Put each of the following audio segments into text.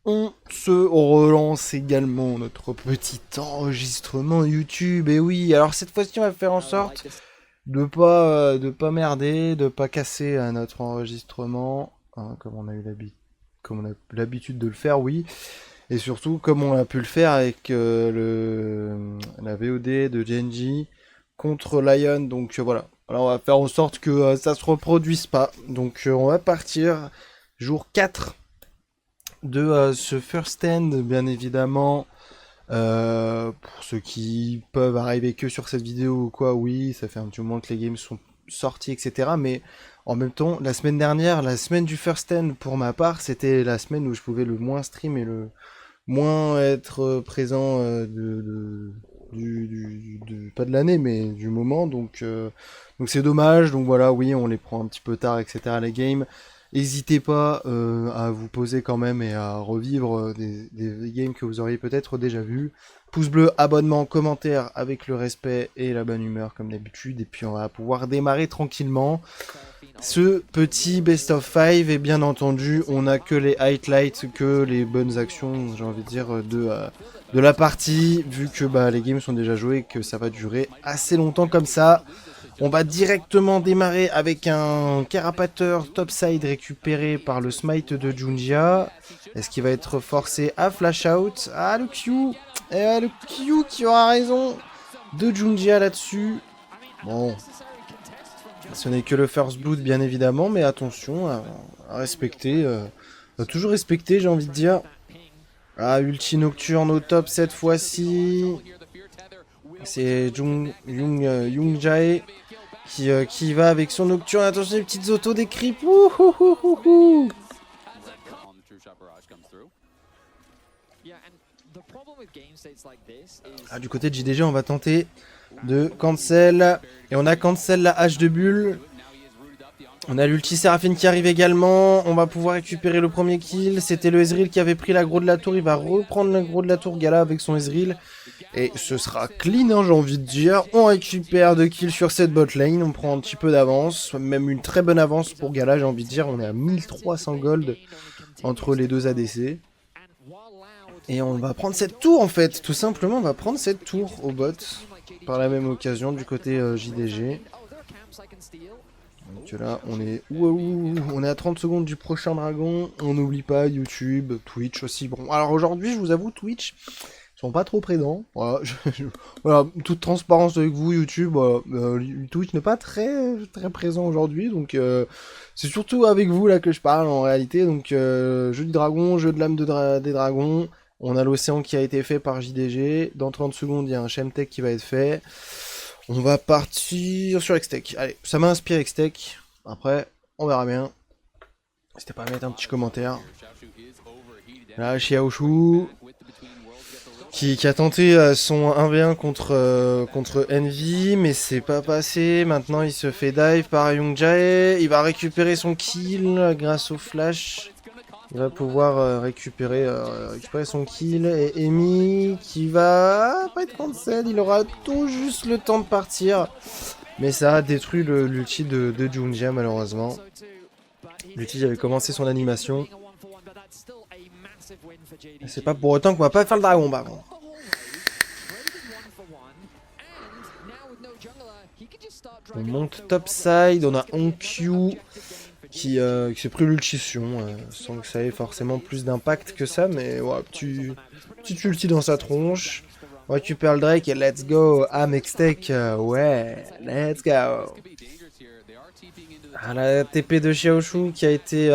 On se relance également notre petit enregistrement YouTube. Et oui, alors cette fois-ci, on va faire en sorte de pas merder, de pas casser notre enregistrement, hein, comme on a l'habitude de le faire, oui. Et surtout, comme on a pu le faire avec la VOD de Genji contre Lion. Donc voilà. Alors on va faire en sorte que ça se reproduise pas. Donc on va partir jour 4 de ce first stand, bien évidemment. Pour ceux qui peuvent arriver que sur cette vidéo ou quoi, oui, ça fait un petit moment que les games sont sortis, etc. Mais en même temps, la semaine dernière, la semaine du first stand, pour ma part, c'était la semaine où je pouvais le moins stream et le moins être présent pas de l'année, mais du moment. Donc c'est dommage. Donc voilà, oui, on les prend un petit peu tard, etc. les games. N'hésitez pas à vous poser quand même et à revivre des games que vous auriez peut-être déjà vus. Pouce bleu, abonnement, commentaire avec le respect et la bonne humeur comme d'habitude. Et puis on va pouvoir démarrer tranquillement ce petit best of 5. Et bien entendu, on n'a que les highlights, que les bonnes actions, j'ai envie de dire, de la partie. Vu que les games sont déjà joués et que ça va durer assez longtemps comme ça. On va directement démarrer avec un carapateur topside récupéré par le smite de Junjia. Est-ce qu'il va être forcé à flash out? Ah, le Q! Le Q qui aura raison de Junjia là-dessus. Bon, ce n'est que le first blood bien évidemment, mais attention à respecter. À toujours respecter, j'ai envie de dire. Ah, ulti nocturne au top cette fois-ci. C'est Jung Jae qui va avec son nocturne. Attention, les petites autos des creeps. Ouhouhouhouhou. Ah, du côté de JDG, on va tenter de cancel. Et on a cancel la hache de bulle. On a l'ulti Séraphine qui arrive également. On va pouvoir récupérer le premier kill. C'était le Ezreal qui avait pris l'aggro de la tour. Il va reprendre l'aggro de la tour Gala avec son Ezreal. Et ce sera clean, hein, j'ai envie de dire. On récupère 2 kills sur cette bot lane. On prend un petit peu d'avance. Même une très bonne avance pour Gala, j'ai envie de dire. On est à 1300 gold entre les deux ADC. Et on va prendre cette tour en fait. Tout simplement, on va prendre cette tour au bot. Par la même occasion du côté JDG. Donc là, on est on est à 30 secondes du prochain dragon. On n'oublie pas YouTube, Twitch aussi. Bon, alors aujourd'hui, je vous avoue, Twitch sont pas trop présents. Voilà, voilà, toute transparence avec vous, YouTube. Voilà, Twitch n'est pas très présent aujourd'hui, donc c'est surtout avec vous là que je parle en réalité. Donc jeu du dragon, jeu de l'âme des dragons. On a l'océan qui a été fait par JDG. Dans 30 secondes, il y a un Shemtech qui va être fait. On va partir sur Xtech. Allez, ça m'a inspiré Xtech. Après, on verra bien. N'hésitez pas à mettre un petit commentaire. Là, Xiaoshu qui a tenté son 1v1 contre Envy, mais c'est pas passé. Maintenant, il se fait dive par Young Jae. Il va récupérer son kill grâce au flash. Il va pouvoir récupérer son kill. Et Amy qui va pas être cancel. Il aura tout juste le temps de partir. Mais ça a détruit l'ulti de Junjia malheureusement. L'ulti avait commencé son animation. C'est pas pour autant qu'on va pas faire le dragon par contre. On monte topside, on a Onkyu qui s'est pris l'ultition, sans que ça ait forcément plus d'impact que ça, mais ouais, petit ulti dans sa tronche. On récupère le Drake et let's go, Amextech, ouais, let's go. Ah, la TP de Xiaoshu qui a été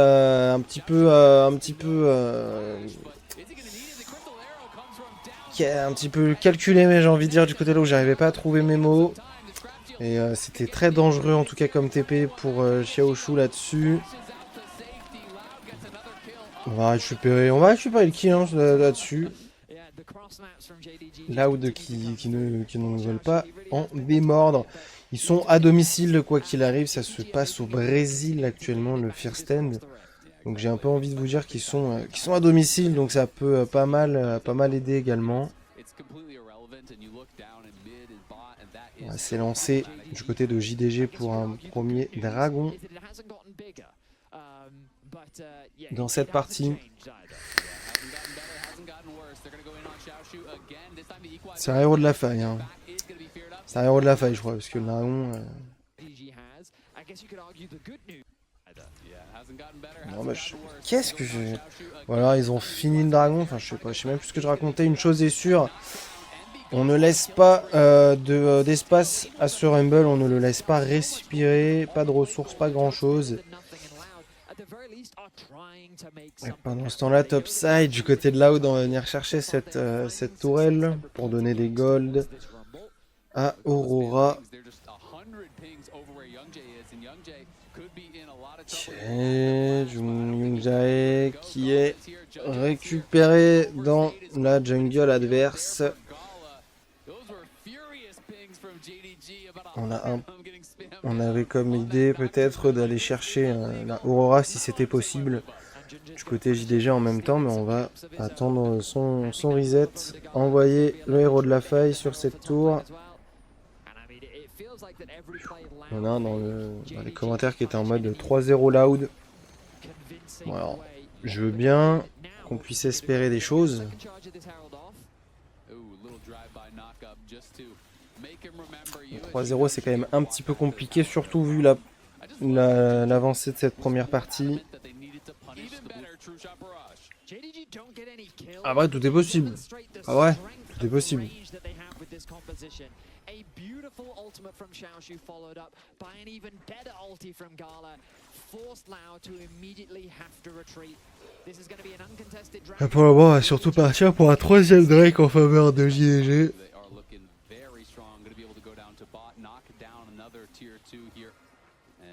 qui a un petit peu calculé, mais j'ai envie de dire du côté là où j'arrivais pas à trouver mes mots. Et c'était très dangereux en tout cas comme TP pour Xiaoshu là-dessus. On va récupérer le kill hein, là-dessus. Loud qui ne veulent pas en démordre. Ils sont à domicile, quoi qu'il arrive. Ça se passe au Brésil actuellement, le First Stand. Donc j'ai un peu envie de vous dire qu'ils sont à domicile. Donc ça peut pas mal aider également. On va s'élancer du côté de JDG pour un premier dragon dans cette partie. C'est un héros de la faille, hein. C'est un héros de la faille, je crois, parce que le dragon... Non, bah, qu'est-ce que je... Voilà, ils ont fini le dragon, enfin, je sais pas, je sais même plus ce que je racontais. Une chose est sûre, on ne laisse pas d'espace à ce Rumble, on ne le laisse pas respirer, pas de ressources, pas grand-chose. Et pendant ce temps-là, topside, du côté de Loud, on va venir chercher cette tourelle pour donner des golds à Aurora. Ok, Youngjae qui est récupéré dans la jungle adverse. On avait comme idée peut-être d'aller chercher la Aurora si c'était possible du côté JDG en même temps, mais on va attendre son reset, envoyer le héros de la faille sur cette tour. On a dans les commentaires qui étaient en mode 3-0 Loud. Bon, alors, je veux bien qu'on puisse espérer des choses. 3-0 c'est quand même un petit peu compliqué, surtout vu l'avancée de cette première partie. Ah ouais, tout est possible. Ah ouais, tout est possible. Et pour le moment, on va surtout partir pour un troisième Drake en faveur de JDG.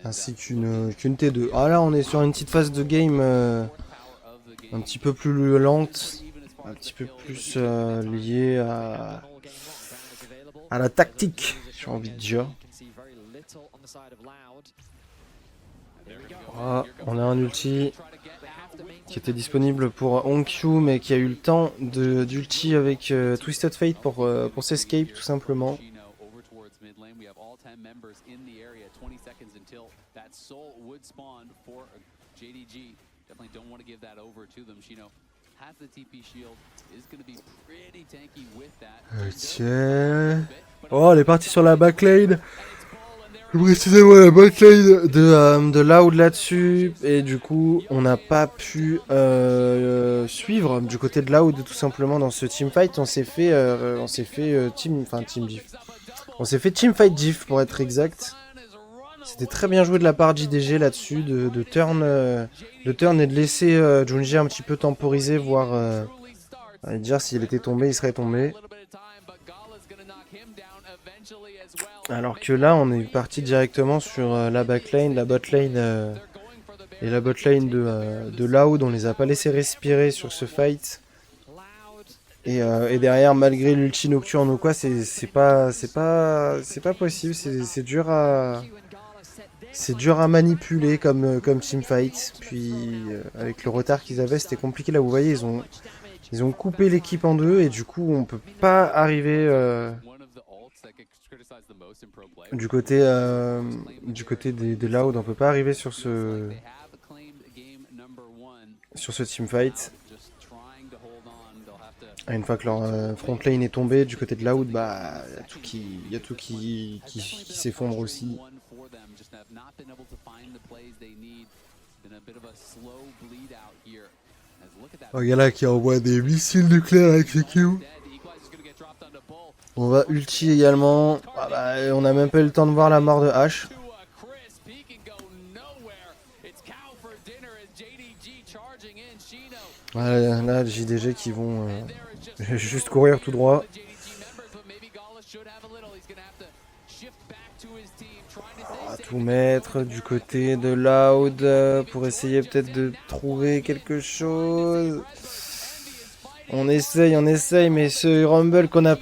Ainsi qu'une T2. Ah là, on est sur une petite phase de game un petit peu plus lente, un petit peu plus liée à la tactique, j'ai envie de dire. Ah, on a un ulti qui était disponible pour Onkyu, mais qui a eu le temps d'ulti avec Twisted Fate pour s'escape tout simplement. Ok. Oh, elle est partie sur la backlane. Précisément la botlane de Loud là-dessus. Et du coup, on n'a pas pu suivre du côté de Loud tout simplement dans ce teamfight. On s'est fait team diff. On s'est fait teamfight diff pour être exact. C'était très bien joué de la part de JDG là-dessus, de turn et de laisser Junji un petit peu temporiser, voir dire s'il était tombé, il serait tombé. Alors que là, on est parti directement sur la backline, la botlane et la botlane de Loud. On les a pas laissés respirer sur ce fight. Et derrière, malgré l'ulti nocturne ou quoi, c'est pas possible. C'est dur à manipuler comme teamfight. Puis avec le retard qu'ils avaient, c'était compliqué. Là, vous voyez, ils ont coupé l'équipe en deux et du coup, on peut pas arriver du côté des Loud, on peut pas arriver sur ce teamfight. Une fois que leur front lane est tombé du côté de Loud, bah il y a tout qui s'effondre aussi. Regarde là qui envoie des missiles nucléaires avec ses Q. On va ulti également. Ah bah, on a même pas eu le temps de voir la mort de H. Voilà, là, JDG qui vont juste courir tout droit. On va tout mettre du côté de Loud pour essayer peut-être de trouver quelque chose. On essaye, mais ce Rumble qu'on a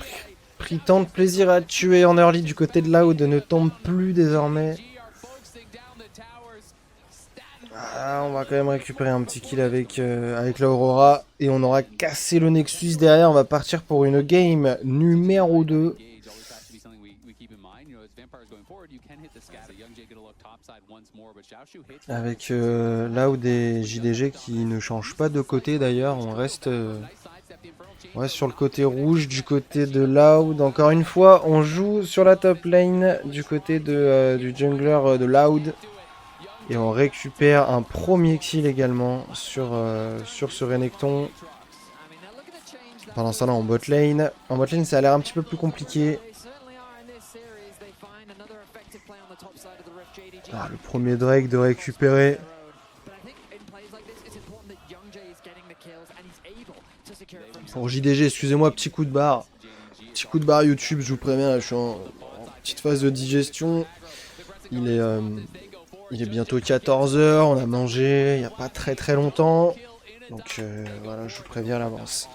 pris tant de plaisir à tuer en early du côté de Loud ne tombe plus désormais. Ah, on va quand même récupérer un petit kill avec l'Aurora et on aura cassé le Nexus derrière. On va partir pour une game numéro 2. Avec Loud et JDG qui ne changent pas de côté d'ailleurs. On reste Ouais, sur le côté rouge, du côté de Loud. Encore une fois, on joue sur la top lane du côté du jungler de Loud. Et on récupère un premier kill également sur ce Renekton. Pendant ça, là, en bot lane. En bot lane, ça a l'air un petit peu plus compliqué. Ah, le premier Drake de récupérer. Pour JDG, excusez-moi, petit coup de barre. Petit coup de barre YouTube, je vous préviens, là, je suis en petite phase de digestion. Il est bientôt 14 h, on a mangé il n'y a pas très longtemps. Donc voilà, je vous préviens à l'avance.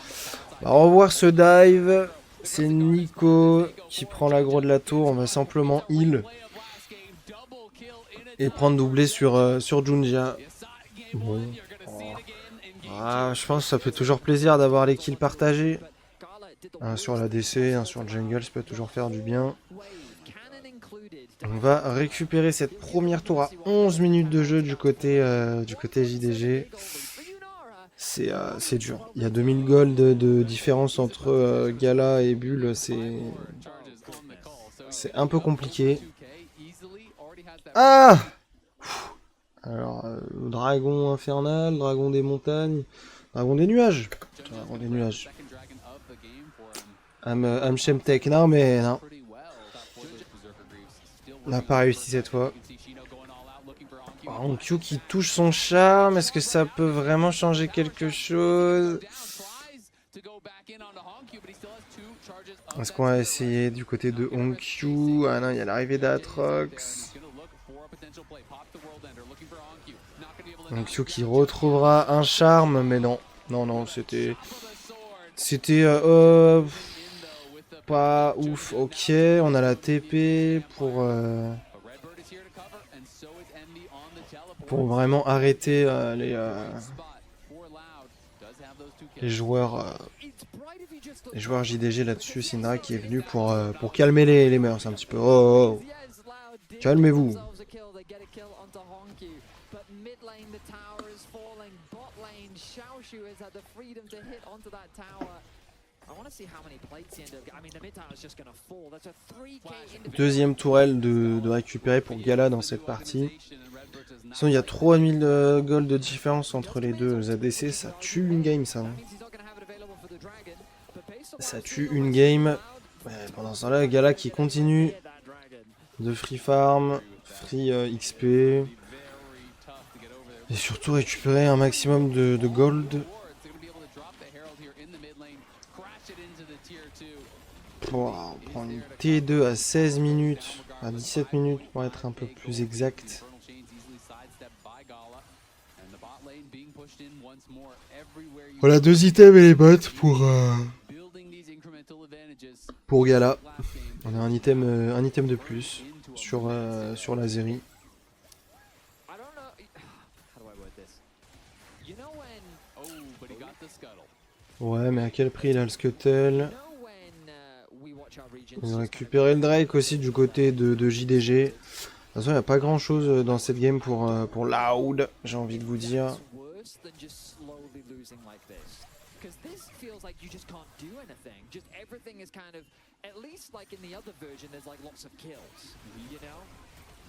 On va revoir ce dive. C'est Nico qui prend l'aggro de la tour. On va simplement heal. Et prendre doublé sur Junja. Bon. Oh. Ah, je pense que ça fait toujours plaisir d'avoir les kills partagés. Un sur la DC, un sur le jungle, ça peut toujours faire du bien. On va récupérer cette première tour à 11 minutes de jeu du côté JDG. C'est dur. Il y a 2000 gold de différence entre Gala et Bull. C'est un peu compliqué. Ah! Alors, dragon infernal, dragon des montagnes, dragon des nuages. Dragon des nuages. Amshemtek, non mais non. On n'a pas réussi cette fois. Onkyu qui touche son charme, est-ce que ça peut vraiment changer quelque chose? Est-ce qu'on va essayer du côté de Onkyu? Ah non, il y a l'arrivée d'Atrox. Onkyu qui retrouvera un charme, mais non. Non, c'était pas ouf. Ok, on a la TP pour vraiment arrêter les joueurs JDG là-dessus. Syndra qui est venu pour calmer les mœurs un petit peu. Oh. Calmez-vous. Deuxième tourelle de récupérer pour Gala dans cette partie. Sinon, il y a 3000 gold de différence entre les deux ADC. Ça tue une game, ça. Ça tue une game. Ouais, pendant ce temps-là, Gala qui continue de free farm, free XP. Et surtout récupérer un maximum de gold. On prend une T2 à 16 minutes, à 17 minutes pour être un peu plus exact. Voilà, 2 items et les bots pour Gala. On a un item de plus sur la série. Ouais, mais à quel prix il a le scuttle? On a récupéré le Drake aussi du côté de JDG. De toute façon, il n'y a pas grand chose dans cette game pour Loud, j'ai envie de vous dire.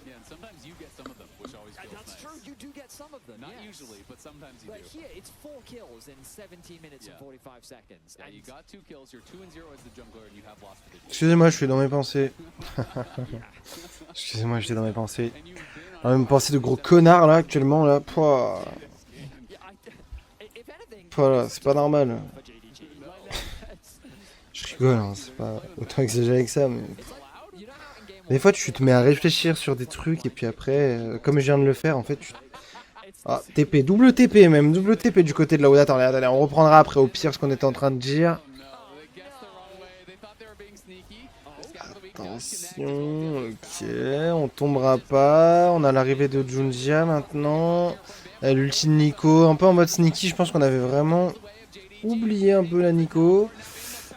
Yeah, and sometimes you get some of them, which always feels That's nice. true, you do get some of them. Not yes. usually, but sometimes you But do. here, it's 4 kills in 17 minutes and 45 seconds. Yeah, And you got 2 kills, you're 2-0 as the jungler, and you have lost the division. Excusez-moi, je suis dans mes pensées. Excusez-moi, j'étais dans mes pensées. Dans mes pensées de gros connards là, actuellement là. Pouah. Voilà, c'est pas normal. Je rigole, hein, c'est pas autant exagéré que ça, mais. Des fois, tu te mets à réfléchir sur des trucs, et puis après, comme je viens de le faire, en fait, tu. Ah, TP, double TP même, double TP du côté de là où. Attendez, on reprendra après au pire ce qu'on était en train de dire. Attention, ok, on tombera pas. On a l'arrivée de Junja maintenant. L'ulti de Nico, un peu en mode sneaky, je pense qu'on avait vraiment oublié un peu la Nico.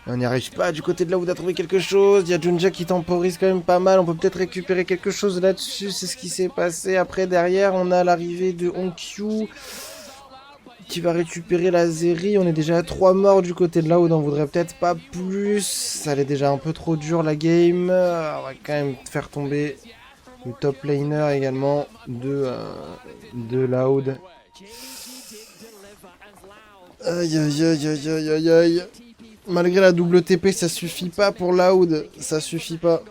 On n'y arrive pas du côté de là où à trouver quelque chose. Il y a Junja qui temporise quand même pas mal. On peut peut-être récupérer quelque chose là-dessus. C'est ce qui s'est passé. Après, derrière, on a l'arrivée de Onkyu. qui va récupérer la Zeri. On est déjà à 3 morts du côté de Loud. On voudrait peut-être pas plus. Ça allait déjà un peu trop dur la game. On va quand même faire tomber le top laner également de Loud. Aïe aïe aïe aïe aïe aïe aïe. Malgré la double TP, ça suffit pas pour Loud. Ça suffit pas.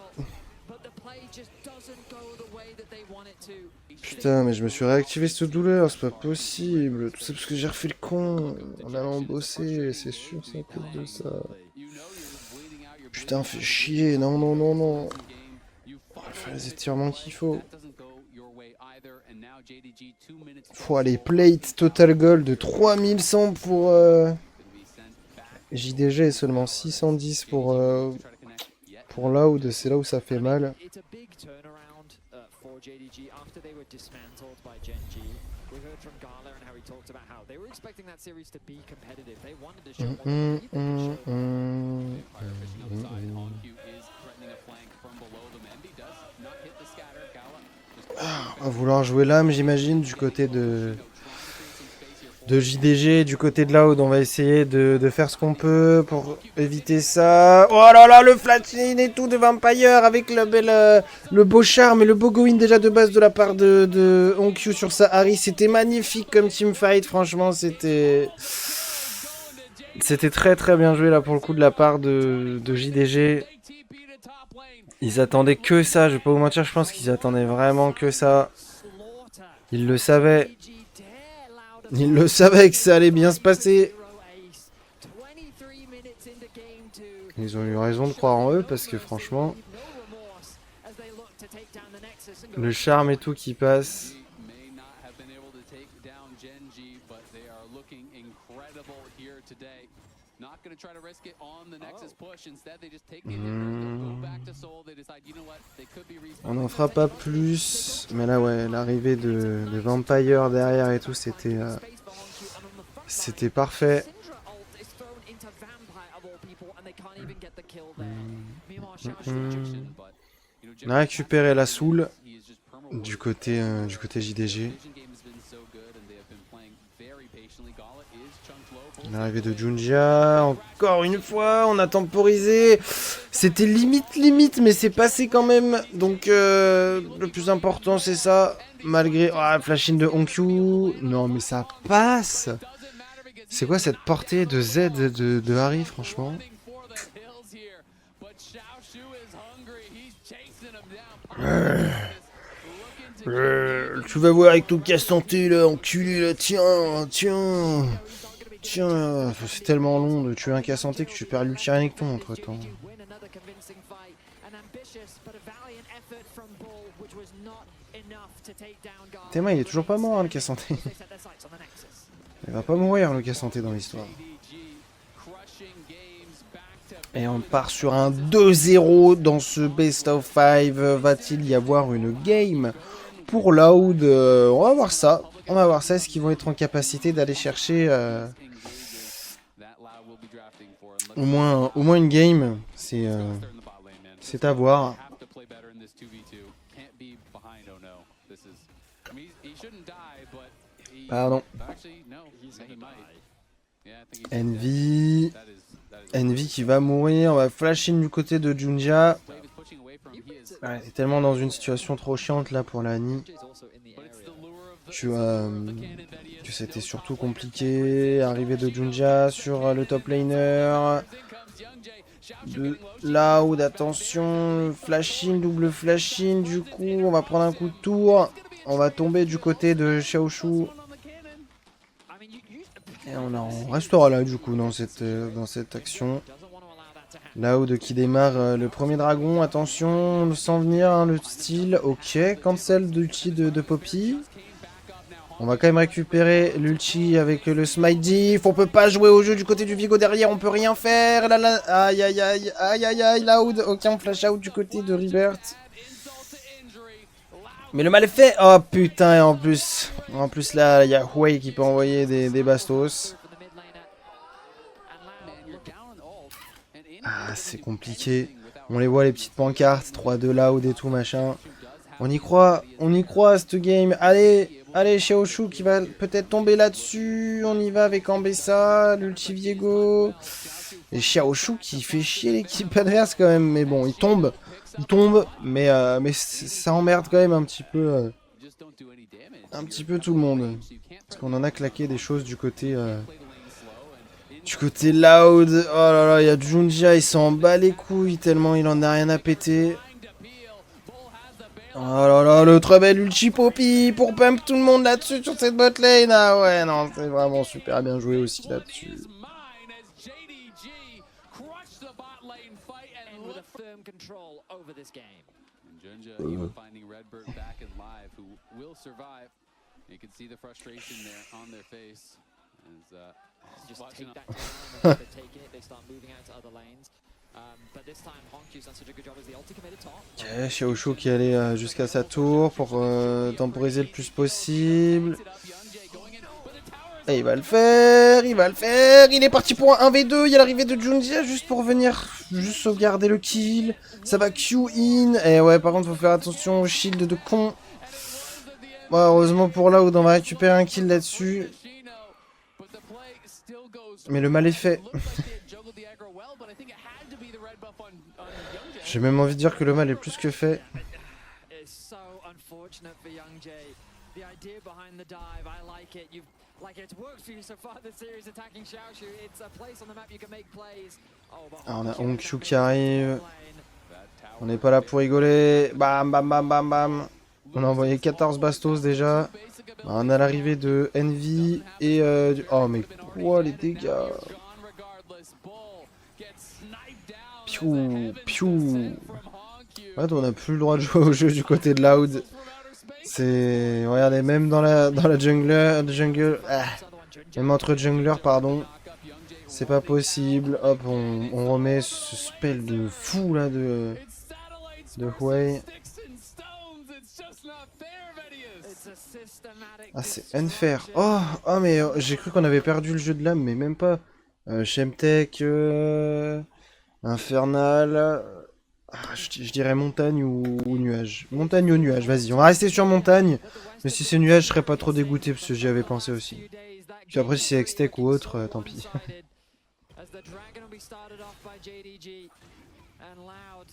Putain, mais je me suis réactivé cette douleur, c'est pas possible. Tout ça parce que j'ai refait le con en allant bosser, c'est sûr, c'est à cause de ça. Putain, fais chier, non, non, non, non. On va faire les étirements qu'il faut. Faut aller plate, total gold de 3100 pour JDG et seulement 610 pour Loud, c'est là où ça fait mal. JDG after they were dismantled by Gen G. We heard from Gala and how he talked about how they were expecting that series to be competitive. They wanted to show what they could show. Fire fishing upside. Onq is threatening a flank from below them. Envy does not hit the scatter. Gala On va vouloir jouer l'âme, j'imagine, du côté de JDG, du côté de Loud. On va essayer de faire ce qu'on peut pour éviter ça. Oh là là, le flatline et tout de Vampire avec le beau charme et le beau go-in déjà de base de la part de Onq sur sa Harry. C'était magnifique comme teamfight, franchement, c'était très très bien joué là pour le coup de la part de JDG. Ils attendaient que ça, je vais pas vous mentir, je pense qu'ils attendaient vraiment que ça. Ils le savaient. Ils le savaient que ça allait bien se passer. Ils ont eu raison de croire en eux parce que franchement, le charme et tout qui passe. On n'en fera pas plus. Mais là, ouais, l'arrivée de Vampire derrière et tout, c'était parfait. On a récupéré la soul du côté JDG. L'arrivée de Junjia, encore une fois, on a temporisé. C'était limite, mais c'est passé quand même. Donc le plus important c'est ça. Malgré flash in de Onq. Non mais ça passe. C'est quoi cette portée de Z de Harry, franchement? Tu vas voir avec ton casse-santé là, enculé là, tiens. Tiens, c'est tellement long de tuer un casse-santé que tu perds l'ulti-renekton entre temps. Théma, il est toujours pas mort, hein, le casse-santé. Il va pas mourir, le casse-santé, dans l'histoire. Et on part sur un 2-0 dans ce Best of 5. Va-t-il y avoir une game pour Loud? On va voir ça. Est-ce qu'ils vont être en capacité d'aller chercher au moins une game? C'est à voir. Pardon. Envy qui va mourir. On va flash in du côté de Junjia. Ouais, c'est tellement dans une situation trop chiante là pour Lani. Que c'était surtout compliqué. Arrivée de Junjia sur le top laner. De Loud, attention. Flash in, double flash in. Du coup, on va prendre un coup de tour. On va tomber du côté de Xiaoshu. Et on restera là du coup dans cette action. Loud qui démarre le premier dragon. Attention, on le sent venir, hein, le style. Ok, cancel d'ulti de Poppy. On va quand même récupérer l'ulti avec le smite diff. On peut pas jouer au jeu du côté du Vigo derrière, on peut rien faire. Aïe aïe aïe aïe aïe aïe, Loud. Aucun flash out du côté de Rebirth. Mais le mal est fait. Oh putain, et en plus là, il y a Huey qui peut envoyer des bastos. Ah, c'est compliqué. On les voit, les petites pancartes, 3-2 Loud et tout machin. On y croit à cette game. Allez, allez, Xiaoshu qui va peut-être tomber là-dessus. On y va avec Ambessa, l'ulti Viego. Et Xiaoshu qui fait chier l'équipe adverse quand même. Mais bon, il tombe, mais ça emmerde quand même un petit peu tout le monde. Parce qu'on en a claqué des choses du côté Loud. Oh là là, il y a Junjia, il s'en bat les couilles tellement il en a rien à péter. Oh là là, le très bel ulti Poppy pour pump tout le monde là-dessus sur cette bot lane. Ah ouais, non, c'est vraiment super bien joué aussi là-dessus. And with a firm control over this game. Junja even finding Redbird back in live, who will survive. You can see the frustration there on their face. As, Just watching take up- that down, and they're taking it, they start moving out to other lanes. But this time, Honkyu's done such a good job as the ulti committed top. Ok, Xiaoshu qui allait jusqu'à sa tour pour temporiser le plus possible. Et il va le faire, il est parti pour un 1v2, il y a l'arrivée de Junjia juste pour venir juste sauvegarder le kill. Ça va Q in, et ouais par contre faut faire attention au shield de con. Ouais, heureusement pour Loud on va récupérer un kill là-dessus. Mais le mal est fait. J'ai même envie de dire que le mal est plus que fait. It's so unfortunate for Young Jay. The idea behind the dive, I like it. It's worked for you so far this series attacking Xiaoshu. It's a place on the map you can make plays. Oh, but Ah, on a Honky Hongqiu has qui arrive. lane. On n'est pas là pour rigoler. Bam bam bam bam bam. On a envoyé 14 bastos déjà. On a l'arrivée de Envy et oh mais quoi les dégâts. Piou, piou. Ouais, on n'a plus le droit de jouer au jeu du côté de Loud. C'est... Regardez, même dans la jungle... Ah, même entre junglers, pardon. C'est pas possible. Hop, on remet ce spell de fou là de Huey. Ah, c'est unfair. Oh, mais j'ai cru qu'on avait perdu le jeu de l'âme, mais même pas. Shemtech, Infernal. Je dirais montagne ou nuage. Montagne ou nuage, vas-y. On va rester sur montagne. Mais si c'est nuage, je serais pas trop dégoûté parce que j'y avais pensé aussi. Puis après, si c'est Hextech ou autre, tant pis. As the dragon will be started off by JDG and Loud.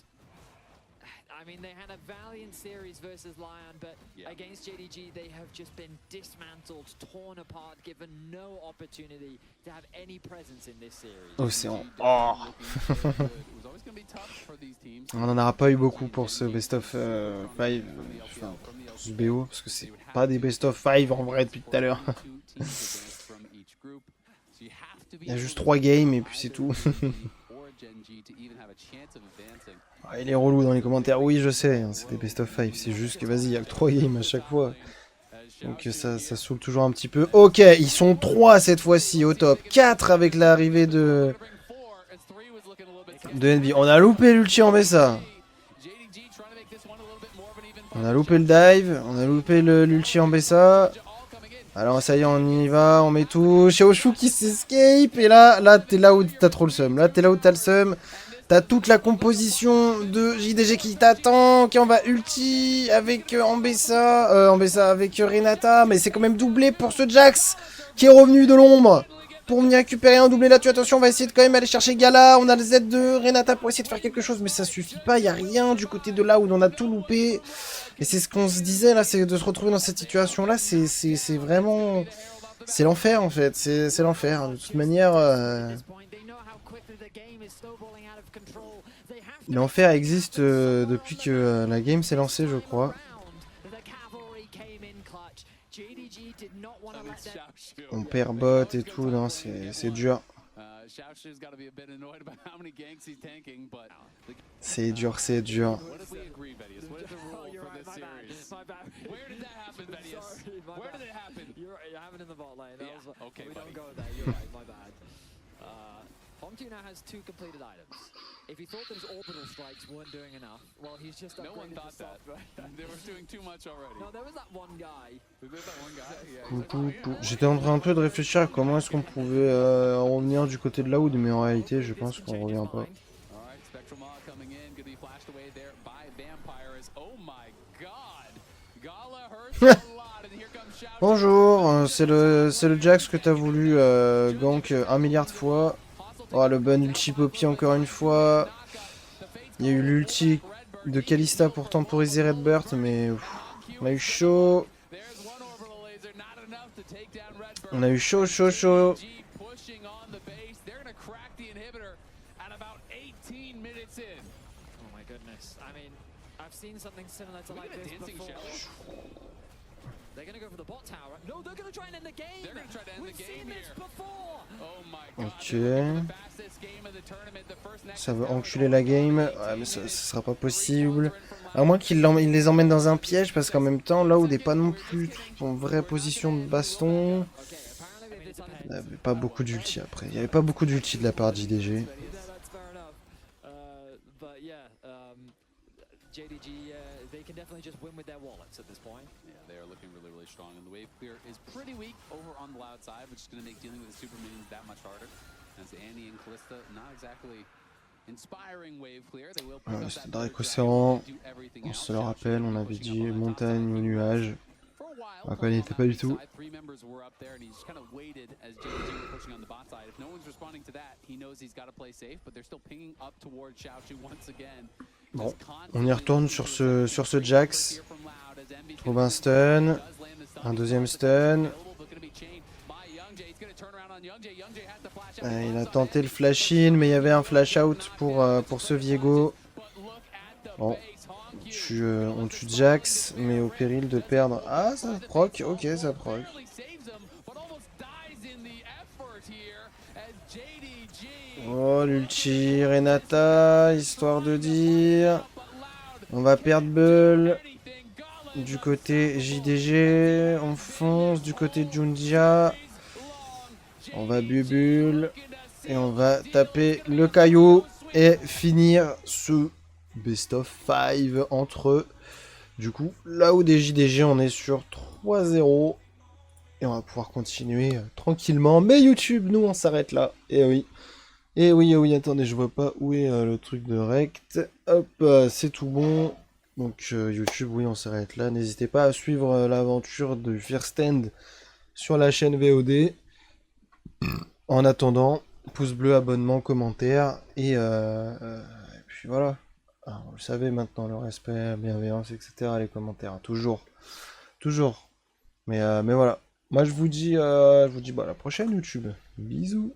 I mean, they had a valiant series versus Lion, but against JDG, they have just been dismantled, torn apart, given no opportunity to have any presence in this series. Océan. Oh. On n'en aura pas eu beaucoup pour ce Best of 5, enfin, ce BO, parce que c'est pas des Best of 5 en vrai depuis tout à l'heure. Il y a juste 3 games et puis c'est tout. Ah, il est relou dans les commentaires, oui je sais, hein, c'est des Best of 5, c'est juste que vas-y, il y a que 3 games à chaque fois. Donc ça saoule toujours un petit peu. Ok, ils sont 3 cette fois-ci au top. 4 avec l'arrivée de NB. On a loupé l'ulti en Mesa. On a loupé le dive, on a loupé l'ulti en Bessa. Alors ça y est, on y va, on met tout. Xiaoshu qui s'escape. Et là t'es là où t'as trop le seum. Là t'es là où t'as le seum. T'as toute la composition de JDG qui t'attend, qui en va ulti avec Ambessa avec Renata. Mais c'est quand même doublé pour ce Jax qui est revenu de l'ombre pour venir récupérer un doublé là-dessus. Attention, on va essayer de quand même aller chercher Gala. On a le Z de Renata pour essayer de faire quelque chose, mais ça suffit pas. Il n'y a rien du côté de là où on a tout loupé. Et c'est ce qu'on se disait là, c'est de se retrouver dans cette situation-là. C'est vraiment... C'est l'enfer en fait. C'est l'enfer. De toute manière... L'enfer existe depuis que la game s'est lancée, je crois. On perd bot et tout, non, c'est dur. C'est dur, c'est dur. Honky now has 2 completed items. If he thought those orbital strikes weren't doing enough, well, he's just upgraded the software. They were doing too much already. No, there was that one guy. There's that one guy. Yeah. J'étais en train un peu de réfléchir à comment est-ce qu'on pouvait revenir du côté de Loud, mais en réalité, je pense qu'on revient pas. All right, Spectral Maw coming in, gonna be flashed away there by Vampires. Oh my God! Bonjour, c'est le Jax que t'as voulu gank 1 milliard de fois. Oh, le bon ulti Poppy encore une fois. Il y a eu l'ulti de Kalista pour temporiser Redbird, mais on a eu chaud. On a eu chaud, chaud, chaud. Oh my goodness. I mean, I've seen something similar to like this before. They're gonna go for the bot tower. No, they're gonna try and end the game. They're gonna try to end We've the game seen this here. before. Oh my god. Ok. Ça veut enculer la game. Ouais, mais ça sera pas possible. À moins qu'il il les emmène dans un piège, parce qu'en même temps, là où n'est pas non plus en vraie position de baston. Okay, apparently they've disappeared. Il n'y avait pas beaucoup d'ulti après. Il n'y avait pas beaucoup d'ulti de la part de JDG. Yeah, that's fair enough. But yeah, JDG, they can definitely just win with their wallets at this point. Yeah, they are looking really, really strong. And the wave clear is pretty weak over on the loud side, which is going to make dealing with the super minions that much harder. As Annie and Kalista not exactly inspiring wave clear. They will pick up C'était that Drake third Océan. dragon, do everything On else. se le rappelle, on avait dit montagne ou nuage. For a while, Ah, quoi, il était pas du tout. three members were up there and he's kind of waited as JDG were pushing on the bot side. If no one's responding to that, he knows he's got to play safe, but they're still pinging up towards Xiaochu once again. Bon, on y retourne sur ce Jax. Trouve un stun. Un deuxième stun. Il a tenté le flash in, mais il y avait un flash out pour ce Viego. Bon, on tue Jax, mais au péril de perdre. Ah, ça proc, ok, ça proc. Oh, l'ulti, Renata, histoire de dire. On va perdre Bull. Du côté JDG, on fonce. Du côté Jundia, on va Bubule. Et on va taper le caillou et finir ce best of 5 entre eux. Du coup, là où des JDG, on est sur 3-0. Et on va pouvoir continuer tranquillement. Mais YouTube, nous, on s'arrête là. Et oui. Et oui, attendez, je vois pas où est le truc de rect. Hop, c'est tout bon. Donc YouTube, oui, on s'arrête là. N'hésitez pas à suivre l'aventure de First Stand sur la chaîne VOD. En attendant, pouce bleu, abonnement, commentaire. Et puis voilà. Ah, vous le savez maintenant, le respect, la bienveillance, etc. Les commentaires, hein, toujours. Toujours. Mais voilà. Moi, je vous dis bah, à la prochaine, YouTube. Bisous.